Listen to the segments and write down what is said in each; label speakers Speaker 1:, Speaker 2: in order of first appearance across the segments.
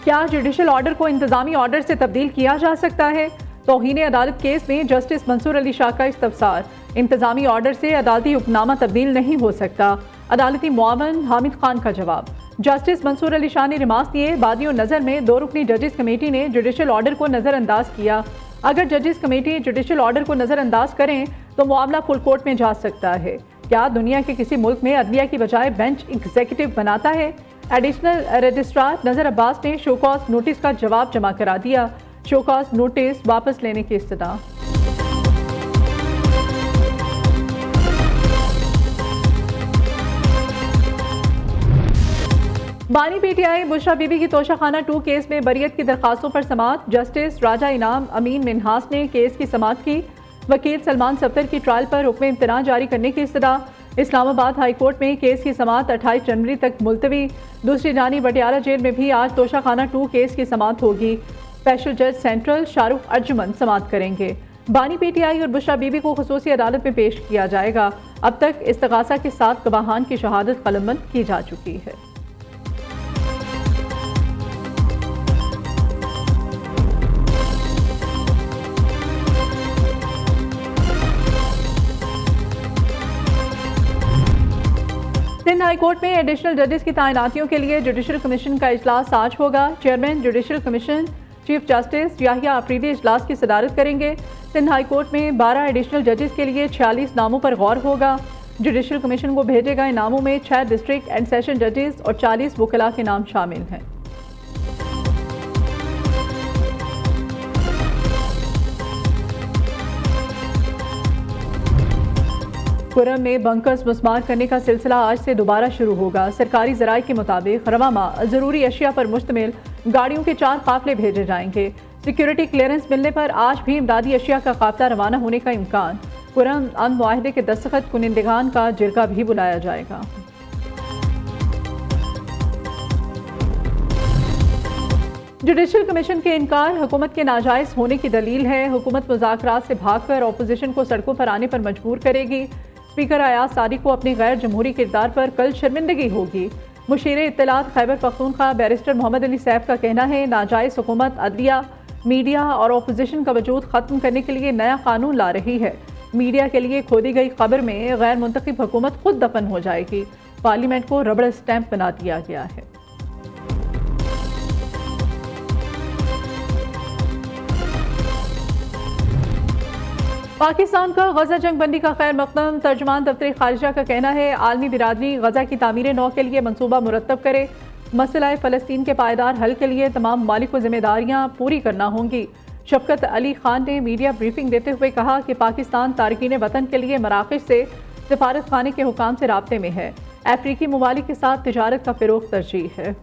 Speaker 1: क्या judicial order को इंतजामी order से तब्दील किया जा सकता है? तौहीन अदालत केस में जस्टिस मंसूर अली शाह का इस्तफसार। इंतजामी ऑर्डर से अदालती हुक्मनामा तब्दील नहीं हो सकता। अदालती मुआवन हामिद खान का जवाब। जस्टिस मंसूर अली शाह ने रिमार्क्स दिए, बादियों नज़र में 2 रुकनी जजेस कमेटी ने जुडिशल ऑर्डर को नज़रअंदाज किया। अगर जजेस कमेटी जुडिशल ऑर्डर को नज़रअंदाज करें तो मामला फुल कोर्ट में जा सकता है। क्या दुनिया के किसी मुल्क में अदलिया की बजाय बेंच एग्जीक्यूटिव बनाता है? एडिशनल रजिस्ट्रार नजर अब्बास ने शो कॉज नोटिस का जवाब जमा करा दिया। शो कॉज नोटिस वापस लेने की इस्तदा। बानी पीटीआई बुशरा बीबी की तोशाखाना 2 केस में बरियत की दरखास्तों पर समाअत। जस्टिस राजा इनाम अमीन मिन्हास ने केस की समाअत की। वकील सलमान सफ्तर की ट्रायल पर हुक्म इम्तनान जारी करने की इस्तदा। इस्लामाबाद हाई कोर्ट में केस की समाअत 28 जनवरी तक मुलतवी। दूसरी जानिब बटियाला जेल में भी आज तोशाखाना 2 केस की समाअत होगी। स्पेशल जज सेंट्रल शाहरुख अर्जुमन समाअत करेंगे। बानी पीटीआई और बुशरा बीबी को खुसूसी अदालत में पेश किया जाएगा। अब तक इस्तगासा के 7 गवाहान की शहादत कलमबंद की जा चुकी है। सिंध हाई कोर्ट में एडिशनल जजेस की तैनातियों के लिए जुडिशल कमीशन का इजलास आज होगा। Chairman judicial commission chief justice Yahya Afridi इजलास की सदारत करेंगे। सिंध हाई कोर्ट में 12 एडिशनल जजेस के लिए 46 नामों पर गौर होगा। जुडिशल कमीशन को भेजे गए नामों में 6 डिस्ट्रिक्ट एंड सेशन जजेस और 40 वकला के नाम शामिल हैं। कुरम में बंकर्स मुस्मार करने का सिलसिला आज से दोबारा शुरू होगा। सरकारी ज़राए के मुताबिक रवा माह ज़रूरी अशिया पर मुश्तमिल गाड़ियों के 4 काफिले भेजे जाएंगे। सिक्योरिटी क्लियरेंस मिलने पर आज भी इमदादी अशिया का काफिला रवाना होने का इम्कान। कुरम अमन मुआहदे के दस्तखत कुनिंदगान का जिरगा भी बुलाया जाएगा। जुडिशल कमीशन के इनकार हुकूमत के नाजायज़ होने की दलील है। हुकूमत मुज़ाकरात से भागकर अपोजिशन को सड़कों पर आने पर मजबूर करेगी। स्पीकर अयाज सादिक को अपनी गैर जमहूरी किरदार पर कल शर्मिंदगी होगी। मुशीर इत्तलात खैबर पख्तूनख्वा बैरिस्टर मोहम्मद अली सैफ का कहना है, नाजायज़ हुकूमत अदलिया, मीडिया और अपोजिशन का वजूद ख़त्म करने के लिए नया कानून ला रही है। मीडिया के लिए खोदी गई खबर में गैर मुंतखब हुकूमत खुद दफन हो जाएगी। पार्लियामेंट को रबड़ स्टैंप बना दिया गया है। पाकिस्तान का गजा जंग बंदी का खैर मकदम। तर्जुमान दफ्तर खारिजा का कहना है, आलमी बिरादरी गजा की तामीर नौ के लिए मनसूबा मुरतब करे। मसला फ़लस्तीन के पायदार हल के लिए तमाम ममालिक को जिम्मेदारियाँ पूरी करना होंगी। शफकत अली खान ने मीडिया ब्रीफिंग देते हुए कहा कि पाकिस्तान तारकीन वतन के लिए मराकश से सिफारत खाने के हुकाम से राब्ते में है। अफ्रीकी ममालिक के साथ तिजारत का फ़रोग़ तरजीह है।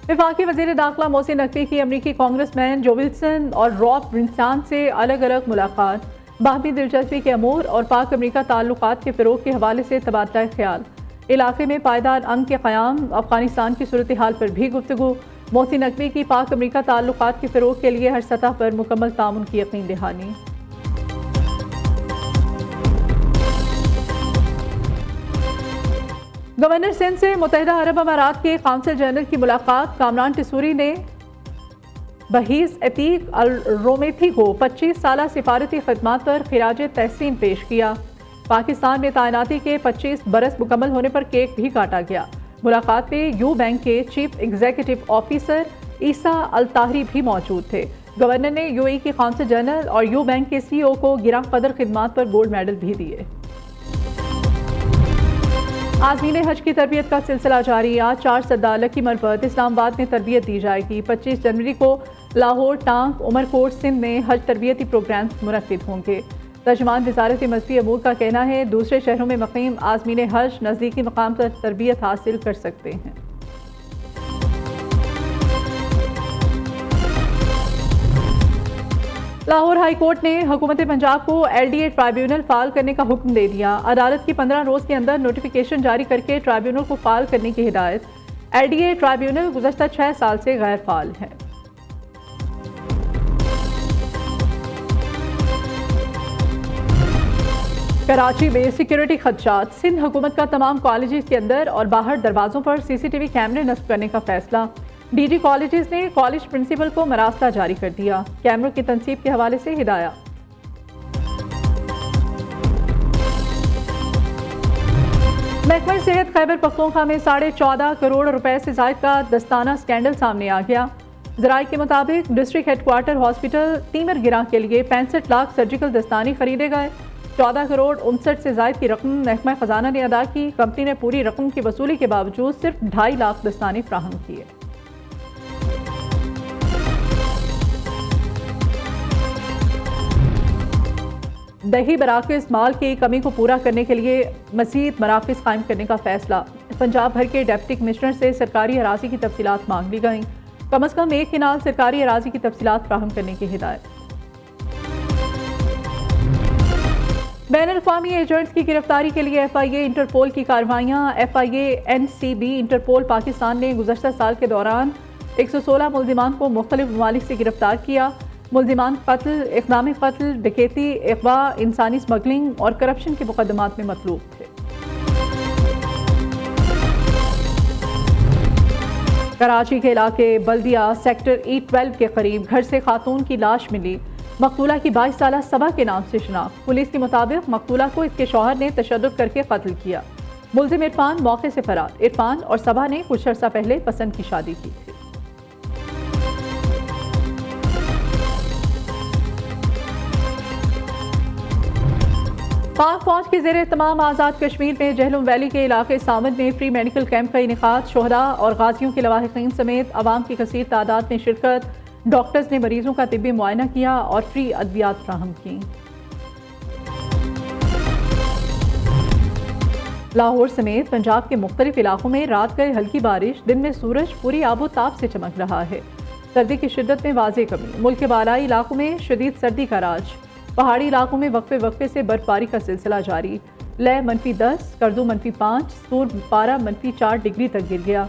Speaker 1: वफाकी वज़ीर दाखिला मोहसिन नकवी की अमरीकी कांग्रेसमैन जो विल्सन और रॉब ब्रिंसान से अलग अलग मुलाकात। बाहमी दिलचस्पी के अमूर और पाक अमरीका ताल्लुकात के फ़रोग़ के हवाले से तबादला ख्याल। इलाक़े में पायदार अमन के क़याम, अफ़गानिस्तान की सूरत हाल पर भी गुफ्तगू। मोहसिन नकवी की पाक अमरीका ताल्लुकात के फ़रोग़ के लिए हर सतह पर मुकम्मल तामुन की यकीन दहानी। गवर्नर सिंध से मुत्तहिदा अरब अमारात के काउंसिल जनरल की मुलाकात। कामरान टिसूरी ने बहीस अतीक अल रोमेथी को 25 साला सिफारती खिदमात पर खिराज तहसीन पेश किया। पाकिस्तान में तैनाती के 25 बरस मुकम्मल होने पर केक भी काटा गया। मुलाकात में यू बैंक के चीफ एग्जीक्यूटिव ऑफिसर ईसा अल ताहरी भी मौजूद थे। गवर्नर ने यूएई के काउंसिल जनरल और यू बैंक के सीईओ को गिरा कदर खिदमात पर गोल्ड मेडल भी दिए। आज़मीन हज की तरबियत का सिलसिला जारी। आज 4 सद्दा लकी मरबत इस्लामाबाद में तरबियत दी जाएगी। 25 जनवरी को लाहौर, टांग, उमरकोट, सिंध में हज तरबियती प्रोग्राम मुनक्किद होंगे। तर्जुमान वज़ारत मज़हबी अमूर का कहना है, दूसरे शहरों में मुक़ीम आज़मीन हज नज़दीकी मकाम पर तरबियत हासिल कर सकते हैं। लाहौर हाई कोर्ट ने हुकूमत पंजाब को LDA ट्राइब्यूनल फाल करने का हुक्म दे दिया। अदालत की 15 रोज़ के अंदर नोटिफिकेशन जारी करके ट्राइब्यूनल को फाल करने की हिदायत। LDA ट्राइब्यूनल गुज़श्ता 6 साल से गैर फाल है। कराची में सिक्योरिटी खदशात। सिंध हुकूमत का तमाम कॉलेजेस के अंदर और बाहर दरवाजों पर CCTV कैमरे नस्ब करने का फैसला। DG कॉलेजेस ने कॉलेज प्रिंसिपल को मरासला जारी कर दिया। कैमरों की तनसीब के हवाले से हिदायत। महकमा सेहत खैबर पख्तूनख्वा में 14.5 करोड़ रुपए से ज़ायद का दस्ताना स्कैंडल सामने आ गया। ज़राए के मुताबिक डिस्ट्रिक्ट हेडक्वार्टर हॉस्पिटल तीमर गिरा के लिए 65 लाख सर्जिकल दस्ताने खरीदे गए। 14 करोड़ 59 से ज़ायद की रकम महकमा खजाना ने अदा की। कंपनी ने पूरी रकम की वसूली के बावजूद सिर्फ 2.5 लाख दस्ताने फ्राहम किए। दही बराकिस माल की कमी को पूरा करने के लिए मज़ीद मराकिस कायम करने का फैसला। पंजाब भर के डिप्टी कमिश्नर से सरकारी अराजी की तफसीलात मांग ली गई। कम अज़ कम एक किनाल सरकारी अराजी की तफसीलात फ्राहम करने की हिदायत। बैनुल-अक़वामी एजेंट्स की गिरफ्तारी के लिए FIA इंटरपोल की कार्रवाइयाँ। FIA NCB इंटरपोल पाकिस्तान ने गुज़श्ता साल के दौरान 116 मुल्ज़िमान को मुख्तलिफ ममालिक से गिरफ्तार किया। मुल्ज़िमान कत्ल, इक़दाम कत्ल, डकैती, अगवा, इंसानी स्मगलिंग और करप्शन के मुकदमात में मतलूब थे। कराची के इलाके बल्दिया सेक्टर E12 के करीब घर से खातून की लाश मिली। मकतूला की 22 साला सबा के नाम से शनाख्त। पुलिस के मुताबिक मकतूला को इसके शौहर ने तशद्दुद करके कत्ल किया। मुल्ज़िम इरफान मौके से फरार। इरफान और सबा ने कुछ अर्सा पहले पसंद की शादी की थी। पाक फौज के ज़ेरे तमाम आज़ाद कश्मीर में जहलुम वैली के इलाके सामद में फ्री मेडिकल कैंप का इनेकाद। शोहदा और गाजियों के लवाहिकीन समेत आवाम की कसीर तादाद में शिरकत। डॉक्टर्स ने मरीजों का तिब्बी मुआयना किया और फ्री अद्वियात फ्राहम की। लाहौर समेत पंजाब के मुख्तलिफ इलाकों में रात गए हल्की बारिश। दिन में सूरज पूरी आबोताब से चमक रहा है। सर्दी की शिद्दत में वाज़ेह कमी। मुल्क के बालाई इलाकों में शदीद सर्दी का राज। पहाड़ी इलाकों में वक्फे वक्फे से बर्फबारी का सिलसिला जारी। लय -10, करदू -5, सूर पारा -4 डिग्री तक गिर गया।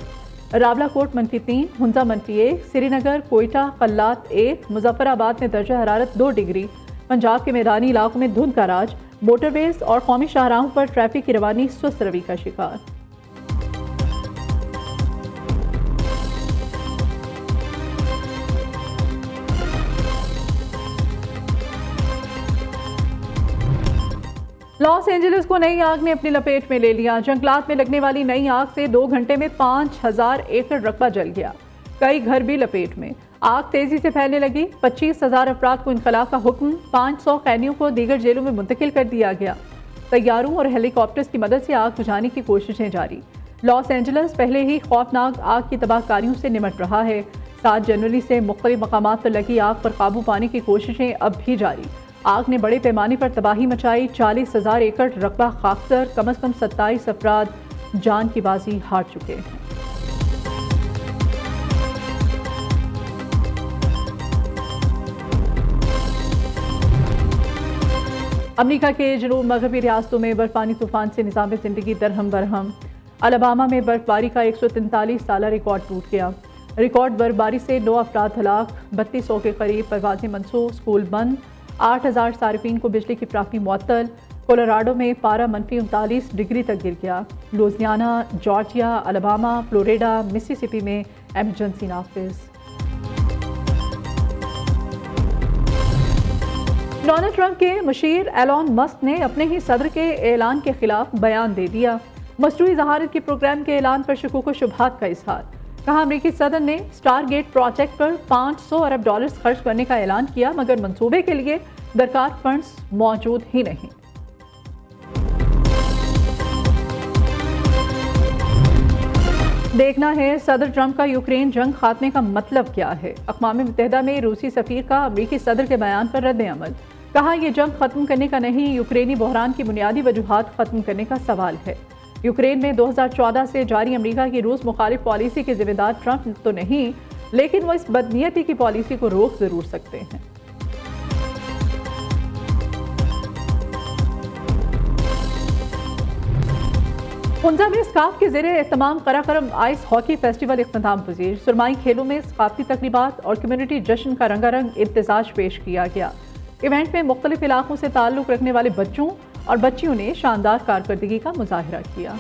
Speaker 1: रावलाकोट -3, हुंजा -1, श्रीनगर, कोयटा, कल्लात 1, मुजफ्फराबाद में दर्जा हरारत 2 डिग्री। पंजाब के मैदानी इलाकों में धुंध का राज। मोटरवेज और कौमी शाहराहों पर ट्रैफिक की रवानी सुस्त रवि का शिकार। लॉस एंजलिस को नई आग ने अपनी लपेट में ले लिया। जंगलात में लगने वाली नई आग से 2 घंटे में 5000 एकड़ रकबा जल गया। कई घर भी लपेट में। आग तेजी से फैलने लगी। 25,000 अफराद को इनखला का हुक्म। 500 कैदियों को दीगर जेलों में मुंतकिल कर दिया गया। तैयारों और हेलीकॉप्टर्स की मदद से आग बुझाने की कोशिशें जारी। लॉस एंजलिस पहले ही खौफनाक आग की तबाहकारियों से निमट रहा है। 7 जनवरी से मुख्तलिफ मकामात पर लगी आग पर काबू पाने की कोशिशें अब भी जारी। आग ने बड़े पैमाने पर तबाही मचाई। 40,000 एकड़ रकबा खाकसर। कम अज़ कम 27 अफराद जान की बाजी हार चुके हैं। अमेरिका के जनूब मगरबी रियासतों में बर्फानी तूफान से निज़ाम ज़िंदगी दरहम बरहम। अलाबामा में बर्फबारी का 143 साला रिकॉर्ड टूट गया। रिकॉर्ड बर्फबारी से 9 अफराद हलाक। 3200 के करीब परवाज़ें मनसूख। स्कूल बंद। 8000 सारिफीन को बिजली की फ्राहमी मुअत्तल। कोलोराडो में पारा -39 डिग्री तक गिर गया। Louisiana, Georgia, Alabama, Florida, Mississippi में एमरजेंसी नाफिज। डोनाल्ड ट्रंप के मुशीर एलॉन मस्क ने अपने ही सदर के ऐलान के खिलाफ बयान दे दिया। मसनूई ज़हारत के प्रोग्राम के ऐलान पर शकूक व शुबहात का इजहार। कहा अमरीकी सदर ने स्टारगेट प्रोजेक्ट पर $500 अरब खर्च करने का ऐलान किया, मगर मंसूबे के लिए दरकार फंड्स मौजूद ही नहीं। देखना है सदर ट्रंप का यूक्रेन जंग खात्मे का मतलब क्या है। अक़वाम मुत्तहिदा में रूसी सफ़ीर का अमरीकी सदर के बयान पर रद्द अमल। कहा यह जंग खत्म करने का नहीं, यूक्रेनी बहरान की बुनियादी वजूहात खत्म करने का सवाल है। यूक्रेन में 2014 से जारी अमेरिका की रूस मुखालिफ पॉलिसी के जिम्मेदार ट्रंप तो नहीं, लेकिन वो इस बदनीयती की पॉलिसी को रोक जरूर सकते हैं। हुंजा में स्काफ के ज़रिए एहतमाम कराकरम आइस हॉकी फेस्टिवल इख्तिताम पजीर। सुरमाई खेलों में सकाफती तकरीबात और कम्युनिटी जश्न का रंगारंग इम्तिजाज पेश किया गया। इवेंट में मुख्तलिफ इलाकों से ताल्लुक़ रखने वाले बच्चों और बच्चियों ने शानदार कारकर्दगी का मुजाहिरा किया।